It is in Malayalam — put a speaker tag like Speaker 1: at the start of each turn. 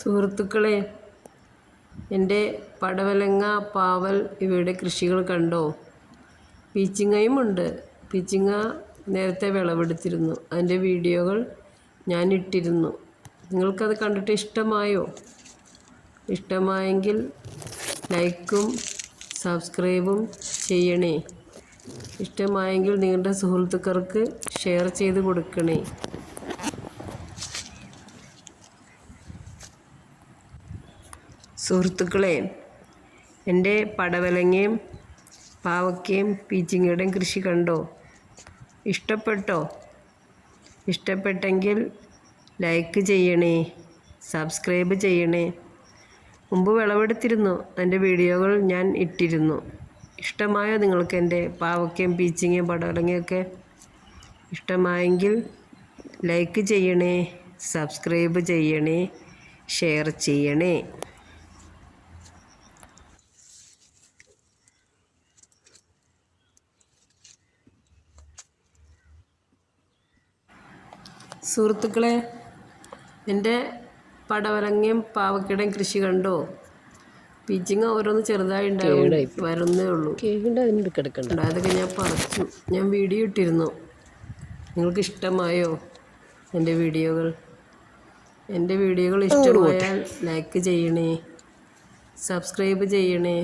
Speaker 1: സുഹൃത്തുക്കളെ, എൻ്റെ പടവലങ്ങ, പാവൽ ഇവയുടെ കൃഷികൾ കണ്ടോ? പീച്ചിങ്ങയുമുണ്ട്. പീച്ചിങ്ങ നേരത്തെ വിളവെടുത്തിരുന്നു. അതിൻ്റെ വീഡിയോകൾ ഞാൻ ഇട്ടിരുന്നു. നിങ്ങൾക്കത് കണ്ടിട്ട് ഇഷ്ടമായോ? ഇഷ്ടമായെങ്കിൽ ലൈക്കും സബ്സ്ക്രൈബും ചെയ്യണേ. ഇഷ്ടമായെങ്കിൽ നിങ്ങളുടെ സുഹൃത്തുക്കൾക്ക് ഷെയർ ചെയ്ത് കൊടുക്കണേ. സുഹൃത്തുക്കളെ, എൻ്റെ പടവലങ്ങയും പാവയ്ക്കയും പീച്ചിങ്ങയുടെയും കൃഷി കണ്ടോ? ഇഷ്ടപ്പെട്ടോ? ഇഷ്ടപ്പെട്ടെങ്കിൽ ലൈക്ക് ചെയ്യണേ, സബ്സ്ക്രൈബ് ചെയ്യണേ. മുമ്പ് വിളവെടുത്തിരുന്നു. അതിൻ്റെ വീഡിയോകൾ ഞാൻ ഇട്ടിരുന്നു. ഇഷ്ടമായോ നിങ്ങൾക്ക് എൻ്റെ പാവയ്ക്കയും പീച്ചിങ്ങയും പടവലങ്ങയൊക്കെ? ഇഷ്ടമായെങ്കിൽ ലൈക്ക് ചെയ്യണേ, സബ്സ്ക്രൈബ് ചെയ്യണേ, ഷെയർ ചെയ്യണേ. സുഹൃത്തുക്കളെ, എൻ്റെ പടവലങ്ങയും പാവയ്ക്കയുടെയും കൃഷി കണ്ടോ? പീച്ചിങ്ങ ഓരോന്ന് ചെറുതായി വരുന്നേ ഉള്ളൂ. അതൊക്കെ ഞാൻ പറിച്ചു. ഞാൻ വീഡിയോ ഇട്ടിരുന്നു. നിങ്ങൾക്ക് ഇഷ്ടമായോ എൻ്റെ വീഡിയോകൾ? എൻ്റെ വീഡിയോകൾ ഇഷ്ടമായാൽ ലൈക്ക് ചെയ്യണേ, സബ്സ്ക്രൈബ് ചെയ്യണേ.